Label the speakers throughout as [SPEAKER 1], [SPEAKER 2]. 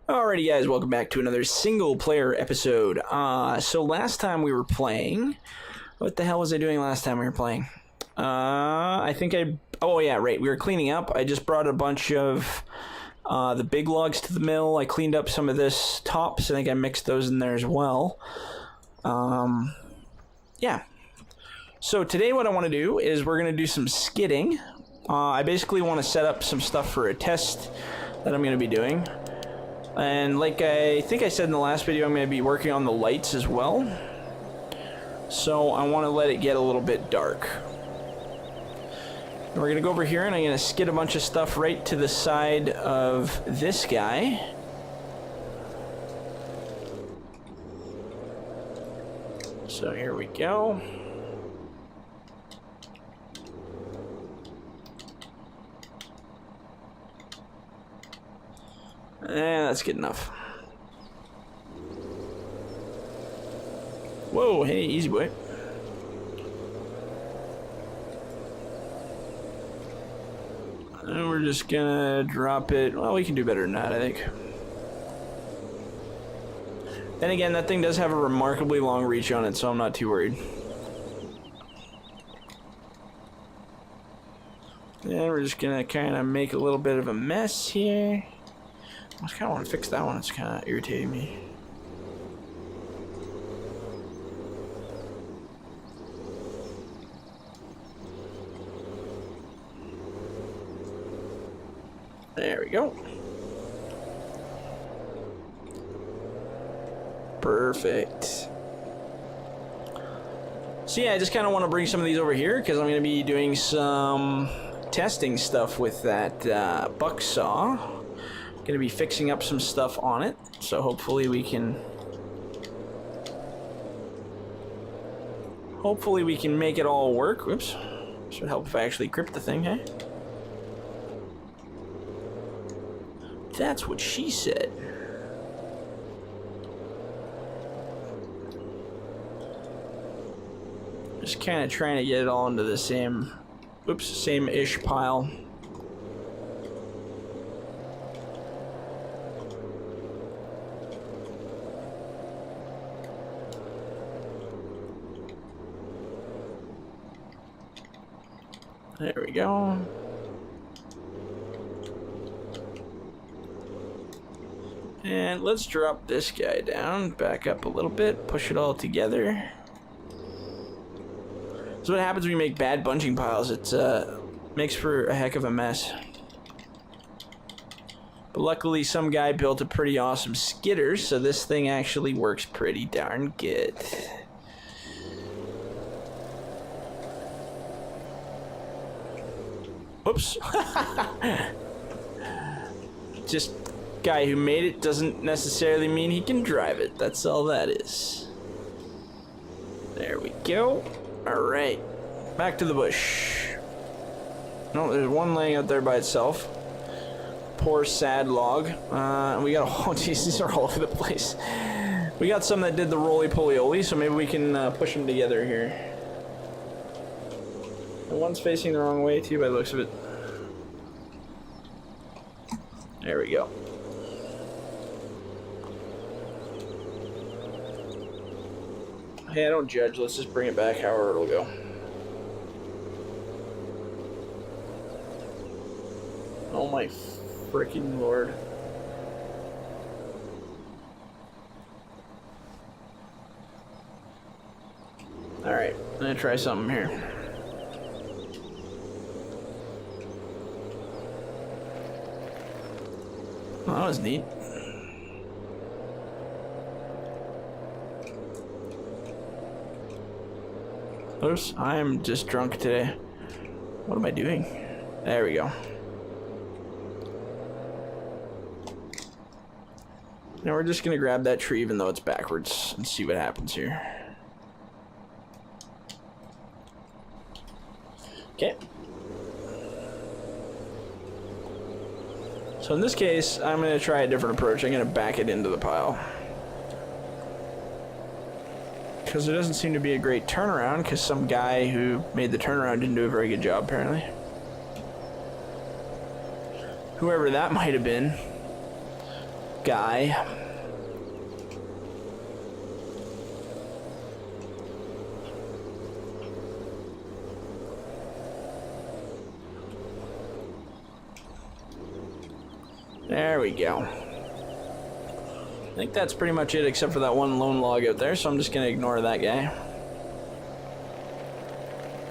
[SPEAKER 1] Alrighty guys, welcome back to another single player episode. So last time we were playing, what the hell was I doing last time we were playing? Oh yeah, right, we were cleaning up. I just brought a bunch of the big logs to the mill. I cleaned up some of this tops. I think I mixed those in there as well. Yeah. So today what I want to do is we're going to do some skidding. I basically want to set up some stuff for a test that I'm going to be doing. And like I think I said in the last video, I'm going to be working on the lights as well. So I want to let it get a little bit dark. And we're going to go over here and I'm going to skid a bunch of stuff right to the side of this guy. So here we go. That's good enough. Whoa, hey, easy boy. And we're just gonna drop it. Well, we can do better than that, I think. Then again, that thing does have a remarkably long reach on it, so I'm not too worried. And we're just gonna kind of make a little bit of a mess here. I just kind of want to fix that one. It's kind of irritating me. There we go. Perfect. So yeah, I just kind of want to bring some of these over here because I'm going to be doing some testing stuff with that buck saw. Gonna be fixing up some stuff on it, so hopefully we can make it all work. Whoops. Should help if I actually grip the thing, hey? That's what she said. Just kind of trying to get it all into the same-ish pile. There we go. And let's drop this guy down, back up a little bit, push it all together. So what happens when you make bad bunching piles, it makes for a heck of a mess. But luckily some guy built a pretty awesome skidder, so this thing actually works pretty darn good. Oops. Just guy who made it doesn't necessarily mean he can drive it. That's all that is. There we go. Alright. Back to the bush. No, there's one laying out there by itself. Poor sad log. We got oh jeez, these are all over the place. We got some that did the roly-poly-oly, so maybe we can push them together here. And one's facing the wrong way too by the looks of it. There we go. Hey, I don't judge. Let's just bring it back however it'll go. Oh my freaking lord. Alright, I'm gonna try something here. Oh, that was neat. Oops, I am just drunk today. What am I doing? There we go. Now we're just gonna grab that tree even though it's backwards and see what happens here. Okay. So in this case, I'm going to try a different approach. I'm going to back it into the pile. Because there doesn't seem to be a great turnaround, because some guy who made the turnaround didn't do a very good job, apparently. Whoever that might have been. guy. There we go. I think that's pretty much it except for that one lone log out there, so I'm just gonna ignore that guy.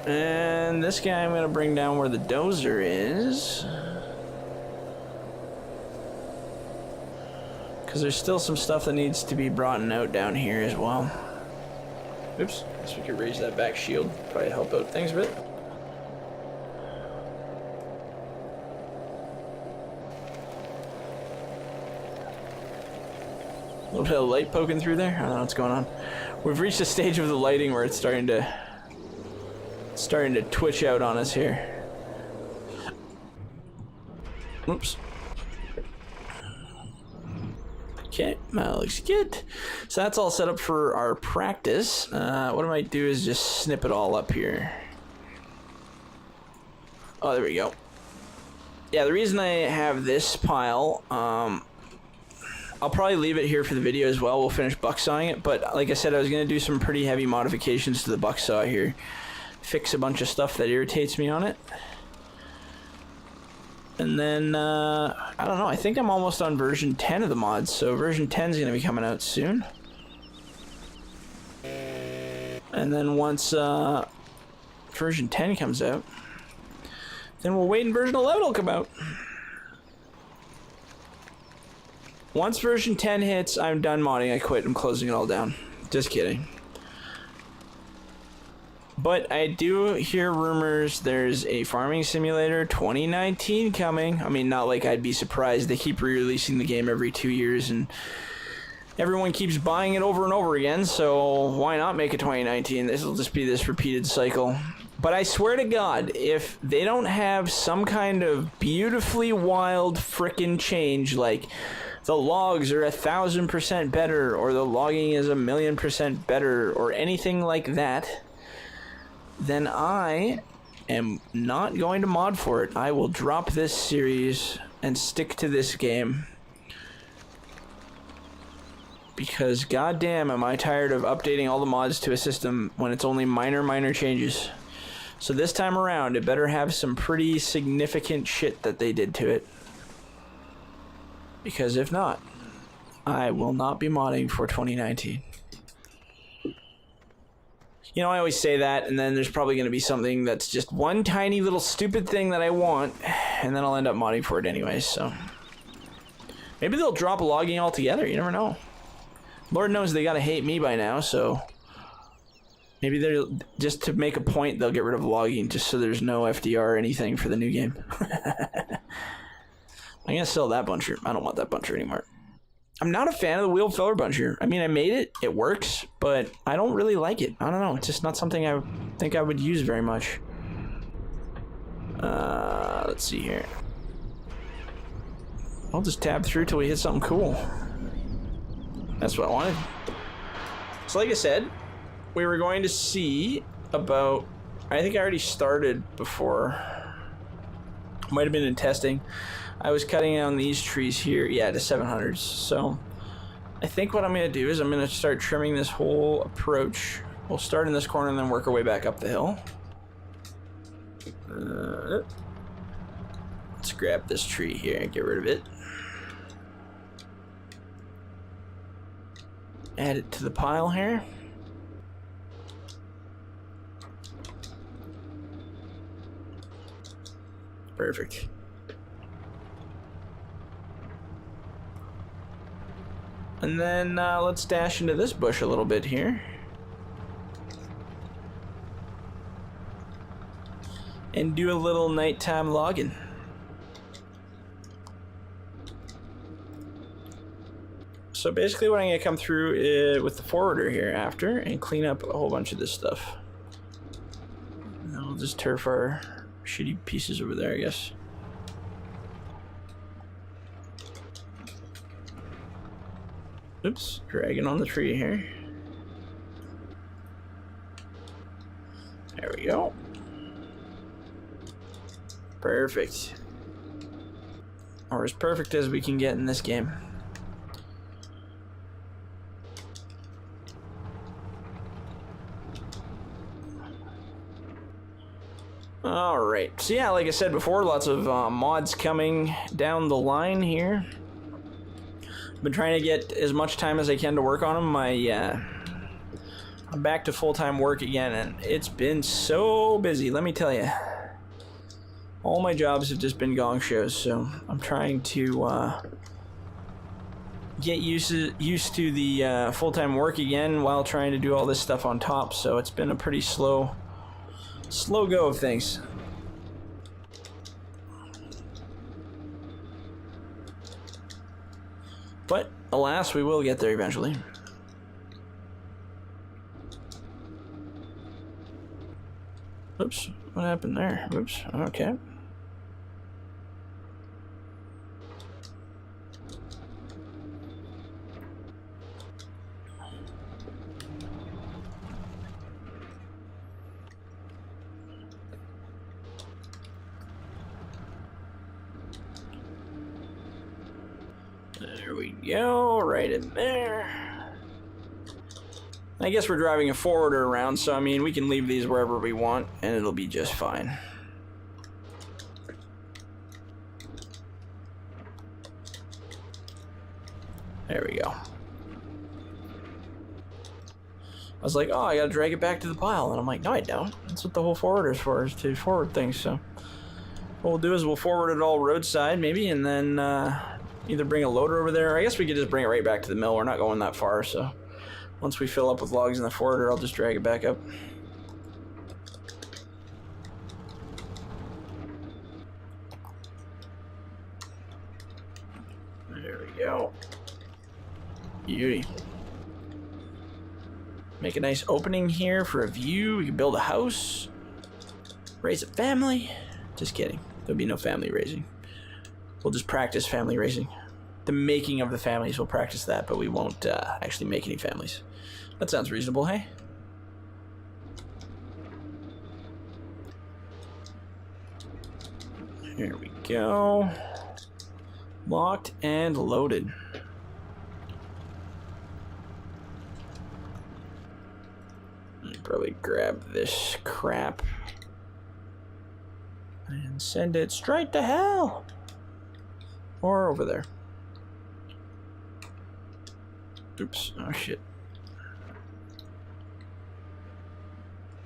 [SPEAKER 1] And this guy I'm gonna bring down where the dozer is. Because there's still some stuff that needs to be brought out down here as well. Oops, guess we could raise that back shield. Probably help out things a bit. A little bit of light poking through there. I don't know what's going on. We've reached a stage of the lighting where it's starting to twitch out on us here. Oops. Okay, that looks good. So that's all set up for our practice. What I might do is just snip it all up here. Oh, there we go. Yeah, the reason I have this pile, I'll probably leave it here for the video as well. We'll finish bucksawing it, but like I said, I was going to do some pretty heavy modifications to the bucksaw here. Fix a bunch of stuff that irritates me on it. And then, I don't know, I think I'm almost on version 10 of the mods, so version 10 is going to be coming out soon. And then once version 10 comes out, then we'll wait and version 11 will come out. Once version 10 hits, I'm done modding. I quit. I'm closing it all down. Just kidding. But I do hear rumors there's a Farming Simulator 2019 coming. I mean, not like I'd be surprised. They keep re-releasing the game every 2 years, and everyone keeps buying it over and over again, so why not make it 2019? This will just be this repeated cycle. But I swear to God, if they don't have some kind of beautifully wild frickin' change, like the logs are 1,000% better, or the logging is 1,000,000% better, or anything like that, then I am not going to mod for it. I will drop this series and stick to this game. Because goddamn am I tired of updating all the mods to a system when it's only minor changes. So this time around, it better have some pretty significant shit that they did to it. Because if not, I will not be modding for 2019. You know, I always say that, and then there's probably going to be something that's just one tiny little stupid thing that I want, and then I'll end up modding for it anyways, so. Maybe they'll drop logging altogether, you never know. Lord knows they gotta hate me by now, so. Maybe they're, just to make a point, they'll get rid of logging just so there's no FDR or anything for the new game. I'm gonna sell that buncher. I don't want that buncher anymore. I'm not a fan of the wheeled feller buncher. I mean, I made it. It works, but I don't really like it. I don't know. It's just not something I think I would use very much. Let's see here. I'll just tab through till we hit something cool. That's what I wanted. So like I said, we were going to see about... I think I already started before. Might have been in testing. I was cutting down these trees here, yeah, to 700s. So I think what I'm going to do is I'm going to start trimming this whole approach. We'll start in this corner and then work our way back up the hill. Let's grab this tree here and get rid of it. Add it to the pile here. Perfect. And then let's dash into this bush a little bit here. And do a little nighttime logging. So basically what I'm going to come through with the forwarder here after and clean up a whole bunch of this stuff. And then we'll just turf our shitty pieces over there, I guess. Oops, dragging on the tree here. There we go. Perfect. Or as perfect as we can get in this game. Alright, so yeah, like I said before, lots of mods coming down the line here. Been trying to get as much time as I can to work on them. I'm back to full-time work again, and it's been so busy, let me tell you. All my jobs have just been gong shows, so I'm trying to get used to the full-time work again while trying to do all this stuff on top, so it's been a pretty slow go of things. But alas, we will get there eventually. Oops, what happened there? Oops, okay. There we go, right in there. I guess we're driving a forwarder around, so I mean, we can leave these wherever we want, and it'll be just fine. There we go. I was like, oh, I gotta drag it back to the pile, and I'm like, no, I don't. That's what the whole forwarder's for, is to forward things, so. What we'll do is we'll forward it all roadside, maybe, and then either bring a loader over there. I guess we could just bring it right back to the mill. We're not going that far, so. Once we fill up with logs in the forwarder, I'll just drag it back up. There we go. Beauty. Make a nice opening here for a view. We can build a house. Raise a family. Just kidding. There'll be no family raising. We'll just practice family raising. The making of the families, we'll practice that, but we won't actually make any families. That sounds reasonable, hey? Here we go. Locked and loaded. Probably grab this crap and send it straight to hell. Or over there. Oops. Oh, shit.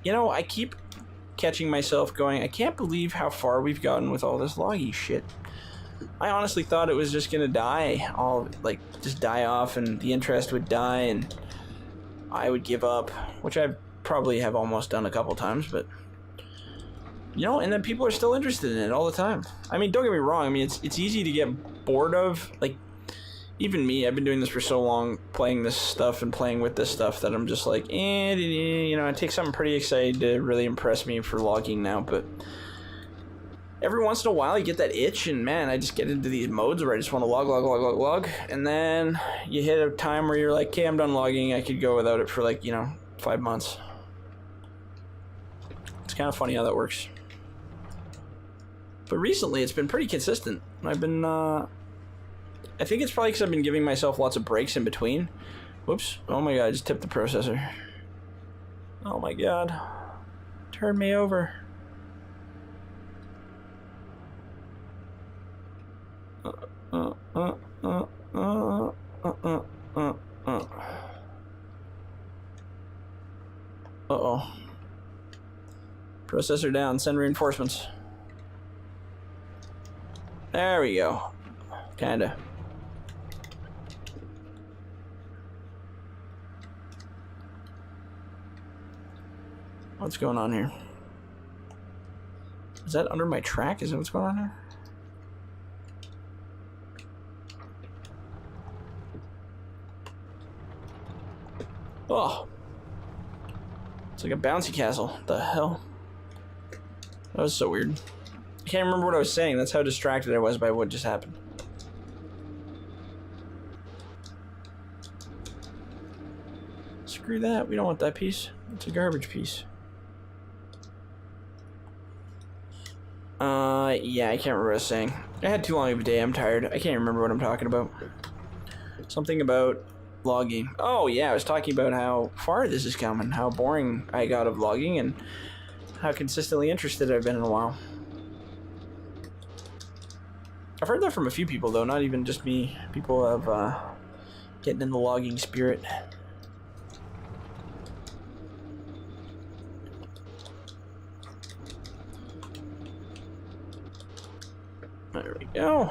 [SPEAKER 1] You know, I keep catching myself going, I can't believe how far we've gotten with all this logging shit. I honestly thought it was just gonna die, just die off, and the interest would die, and I would give up, which I probably have almost done a couple times, but, you know, and then people are still interested in it all the time. I mean, don't get me wrong, I mean, it's easy to get bored of, like, even me, I've been doing this for so long, playing this stuff and playing with this stuff, that I'm just like, you know, it takes something pretty exciting to really impress me for logging now, but every once in a while you get that itch, and man, I just get into these modes where I just want to log, and then you hit a time where you're like, okay, I'm done logging, I could go without it for like, you know, 5 months. It's kind of funny how that works. But recently, it's been pretty consistent. I've been, I think it's probably because I've been giving myself lots of breaks in between. Whoops. Oh my god, I just tipped the processor. Oh my god. Turn me over. Uh-oh. Processor down, send reinforcements. There we go. Kinda. What's going on here? Is that under my track? Is that what's going on here? Oh. It's like a bouncy castle. What the hell? That was so weird. I can't remember what I was saying. That's how distracted I was by what just happened. Screw that. We don't want that piece. It's a garbage piece. Yeah, I can't remember what I was saying. I had too long of a day. I'm tired. I can't remember what I'm talking about. Something about logging. Oh, yeah, I was talking about how far this is coming, how boring I got of logging, and how consistently interested I've been in a while. I've heard that from a few people, though, not even just me. People have getting in the logging spirit. There we go.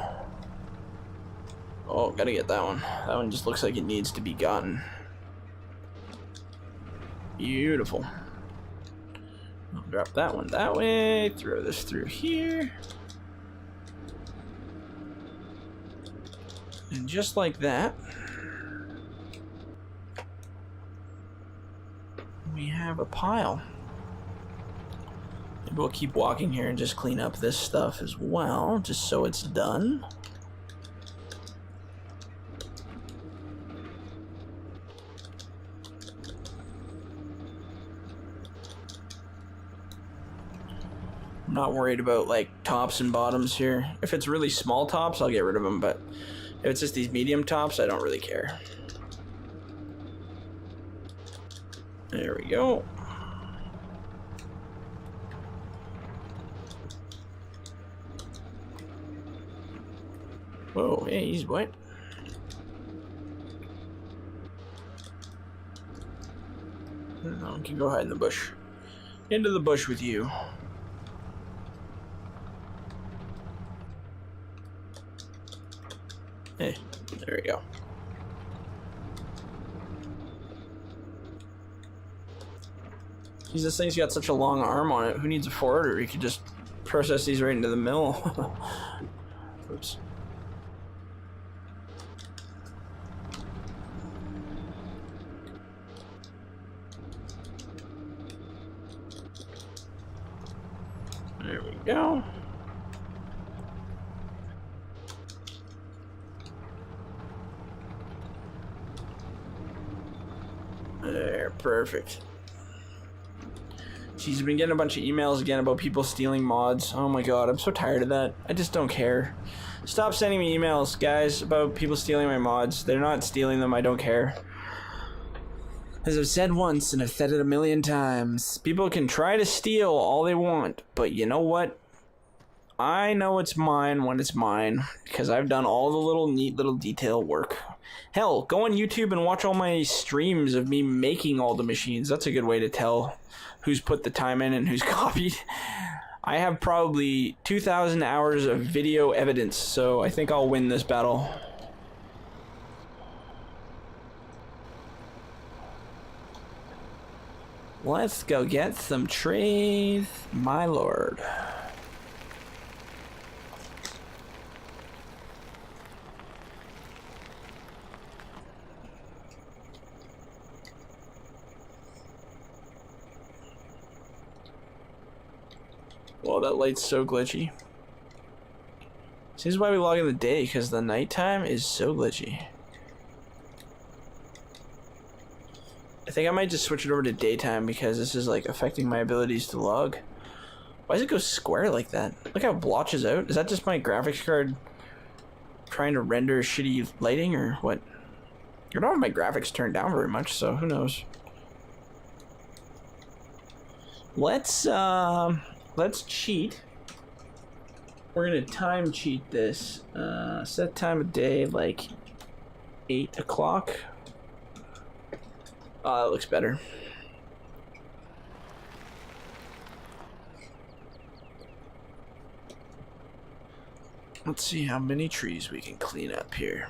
[SPEAKER 1] Oh, gotta get that one. That one just looks like it needs to be gotten. Beautiful. I'll drop that one that way. Throw this through here. And just like that, we have a pile. Maybe we'll keep walking here and just clean up this stuff as well, just so it's done. I'm not worried about like tops and bottoms here. If it's really small tops, I'll get rid of them, but if it's just these medium tops, I don't really care. There we go. Whoa, hey, he's what? No, I can go hide in the bush. Into the bush with you. Hey, there we go. Geez, this thing's got such a long arm on it. Who needs a forwarder? You could just process these right into the mill. Oops. There we go. There, perfect. She's been getting a bunch of emails again about people stealing mods. Oh my god, I'm so tired of that. I just don't care. Stop sending me emails, guys, about people stealing my mods. They're not stealing them, I don't care. As I've said once, and I've said it a million times, people can try to steal all they want, but you know what? I know it's mine when it's mine, because I've done all the little neat little detail work. Hell, go on YouTube and watch all my streams of me making all the machines. That's a good way to tell who's put the time in and who's copied. I have probably 2,000 hours of video evidence, so I think I'll win this battle. Let's go get some trees, my lord. Well, that light's so glitchy. This is why we log in the day, because the nighttime is so glitchy. I think I might just switch it over to daytime because this is like affecting my abilities to log. Why does it go square like that? Look how it blotches out. Is that just my graphics card trying to render shitty lighting or what? I don't have my graphics turned down very much, so who knows. Let's cheat. We're gonna time cheat this. Set time of day like 8 o'clock. Oh, that looks better. Let's see how many trees we can clean up here.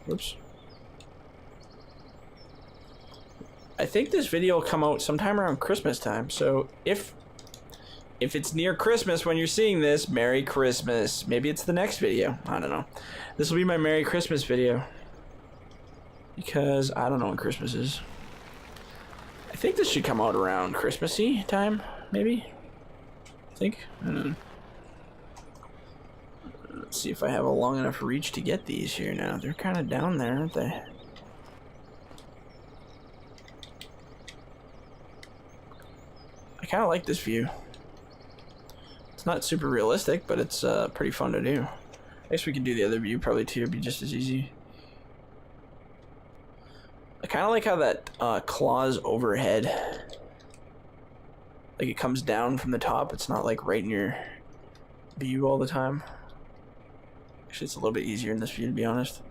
[SPEAKER 1] Whoops. I think this video will come out sometime around Christmas time, so if it's near Christmas when you're seeing this, Merry Christmas. Maybe it's the next video. I don't know. This will be my Merry Christmas video. Because I don't know when Christmas is. I think this should come out around Christmassy time, maybe? I think. I don't know. Let's see if I have a long enough reach to get these here now. They're kind of down there, aren't they? I kind of like this view. It's not super realistic, but it's pretty fun to do. I guess we could do the other view probably too. It'd be just as easy. I kind of like how that claws overhead. Like it comes down from the top. It's not like right in your view all the time. Actually, it's a little bit easier in this view, to be honest.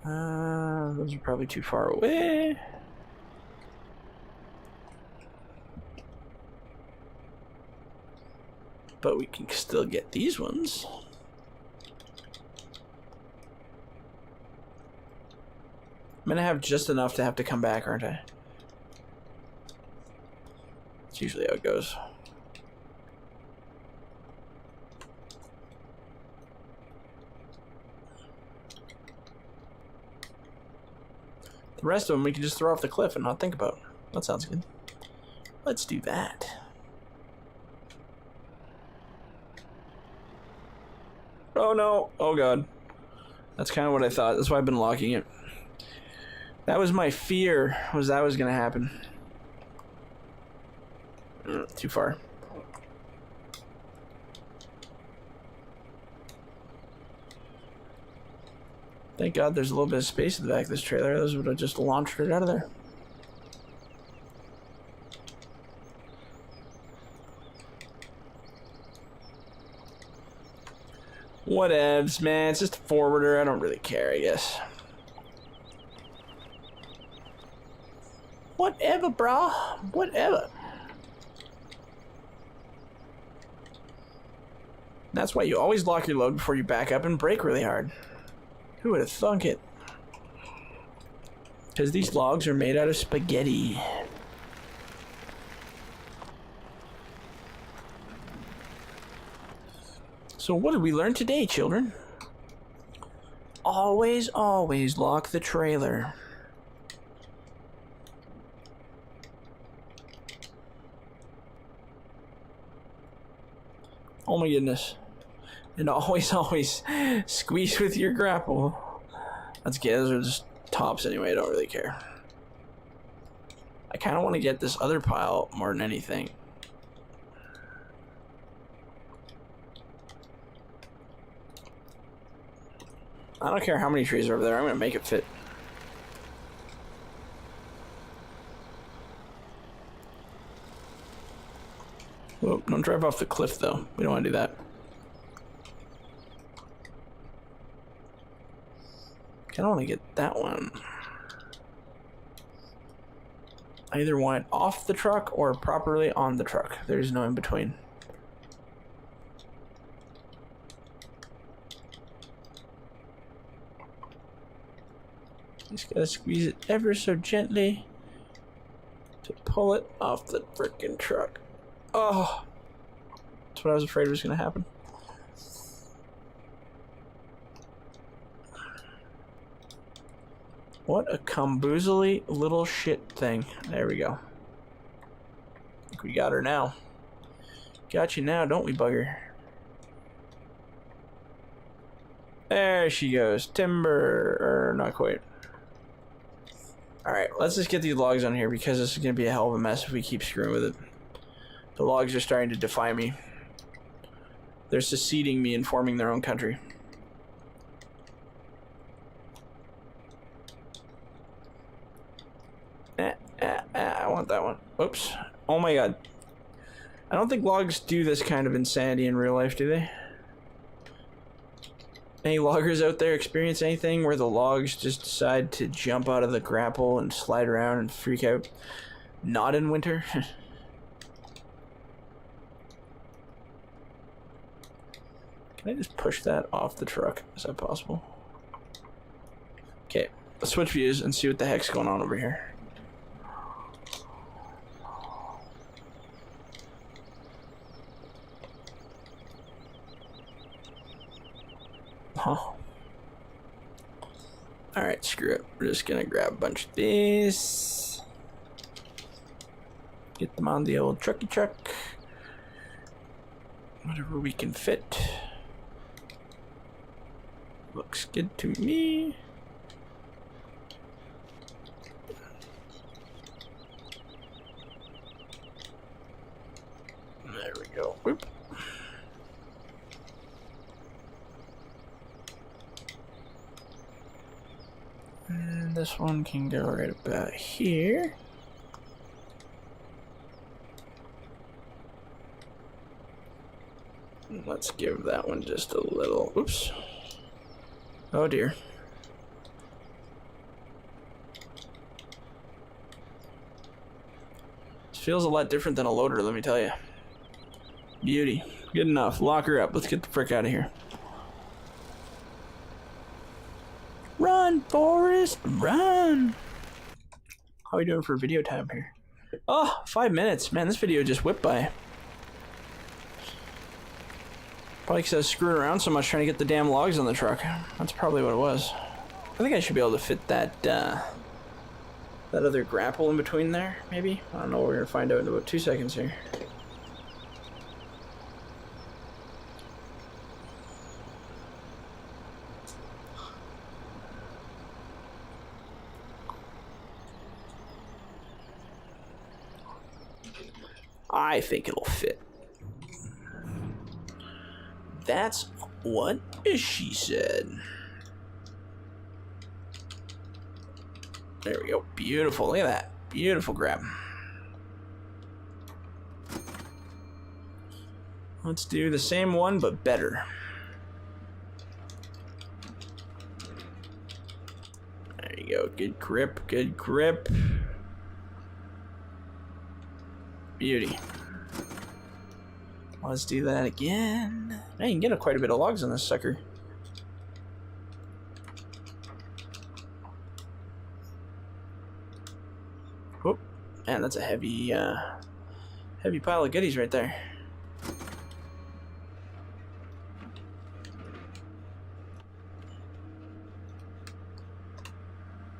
[SPEAKER 1] Those are probably too far away. But we can still get these ones. I'm gonna have just enough to have to come back, aren't I? That's usually how it goes. The rest of them we can just throw off the cliff and not think about. That sounds good. Let's do that. Oh no! Oh god. That's kind of what I thought. That's why I've been locking it. That was my fear, was that was gonna happen. Too far. Thank God there's a little bit of space in the back of this trailer. Those would have just launched it out of there. Whatevs, man. It's just a forwarder. I don't really care, I guess. Whatever, brah. Whatever. That's why you always lock your load before you back up and brake really hard. Who would have thunk it? Because these logs are made out of spaghetti. So what did we learn today, children? Always, always lock the trailer. Oh my goodness. And always, always squeeze with your grapple. That's good. Those are just tops anyway. I don't really care. I kind of want to get this other pile more than anything. I don't care how many trees are over there. I'm going to make it fit. Whoa, don't drive off the cliff, though. We don't want to do that. I don't want to get that one. I either want it off the truck or properly on the truck. There's no in between. Just gotta squeeze it ever so gently to pull it off the frickin' truck. Oh, that's what I was afraid was gonna happen. What a camboozly little shit thing. There we go. I think we got her now. Got you now, don't we, bugger? There she goes. Timber. Or not quite. Alright, let's just get these logs on here because this is going to be a hell of a mess if we keep screwing with it. The logs are starting to defy me. They're seceding me and forming their own country. I want that one. Oops. Oh my god. I don't think logs do this kind of insanity in real life, do they? Any loggers out there experience anything where the logs just decide to jump out of the grapple and slide around and freak out? Not in winter? Can I just push that off the truck? Is that possible? Okay, let's switch views and see what the heck's going on over here. Huh. Alright, screw it. We're just gonna grab a bunch of these. Get them on the old trucky truck. Whatever we can fit. Looks good to me. And this one can go right about here. Let's give that one just a little, oops. Oh dear. This feels a lot different than a loader, let me tell you. Beauty. Good enough. Lock her up. Let's get the frick out of here. Run, Forrest, run! How are we doing for video time here? Oh, 5 minutes. Man, this video just whipped by. Probably because I was screwing around so much trying to get the damn logs on the truck. That's probably what it was. I think I should be able to fit that, that other grapple in between there, maybe? I don't know, we're gonna find out in about 2 seconds here. I think it'll fit. That's what she said. There we go. Beautiful. Look at that. Beautiful grab. Let's do the same one, but better. There you go. Good grip. Good grip. Beauty. Let's do that again. Now you can get quite a bit of logs on this sucker. Oh, man, that's a heavy, heavy pile of goodies right there.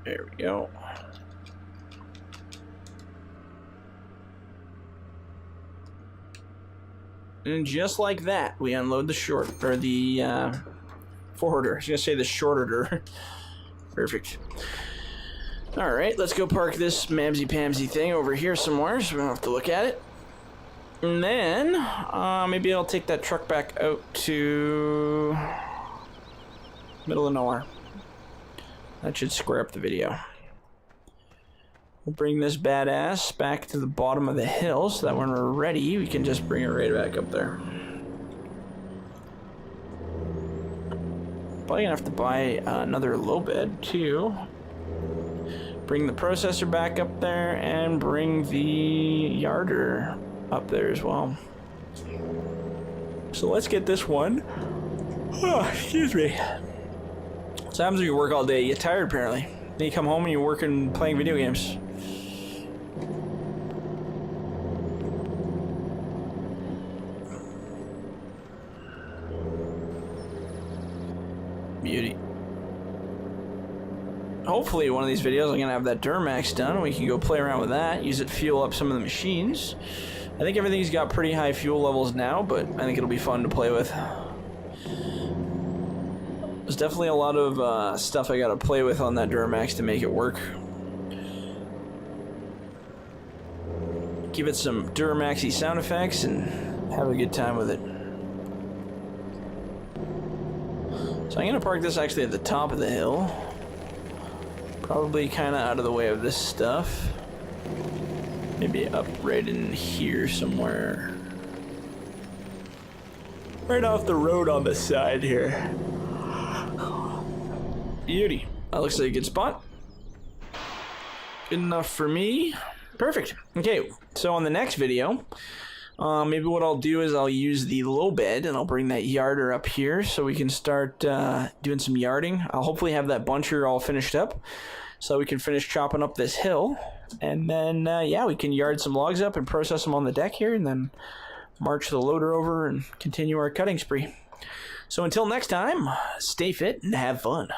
[SPEAKER 1] There we go. And just like that, we unload the forwarder. I was gonna say the shorter. Perfect. Alright, let's go park this mamsy-pamsy thing over here somewhere so we don't have to look at it. And then, maybe I'll take that truck back out to middle of nowhere. That should square up the video. We'll bring this badass back to the bottom of the hill so that when we're ready, we can just bring it right back up there. Probably gonna have to buy another low bed too. Bring the processor back up there and bring the yarder up there as well. So let's get this one. Oh, excuse me. So happens when you work all day, you get tired apparently. Then you come home and you're working, playing video games. Beauty. Hopefully one of these videos I'm gonna have that Duramax done and we can go play around with that, use it to fuel up some of the machines. I think everything's got pretty high fuel levels now, but I think it'll be fun to play with. There's definitely a lot of stuff I gotta play with on that Duramax to make it work. Give it some Duramaxy sound effects and have a good time with it. So I'm gonna park this actually at the top of the hill. Probably kind of out of the way of this stuff. Maybe up right in here somewhere. Right off the road on the side here. Beauty. That looks like a good spot. Good enough for me. Perfect. Okay, so on the next video, maybe what I'll do is I'll use the low bed and I'll bring that yarder up here so we can start doing some yarding. I'll hopefully have that buncher all finished up so we can finish chopping up this hill. And then, yeah, we can yard some logs up and process them on the deck here and then march the loader over and continue our cutting spree. So until next time, stay fit and have fun.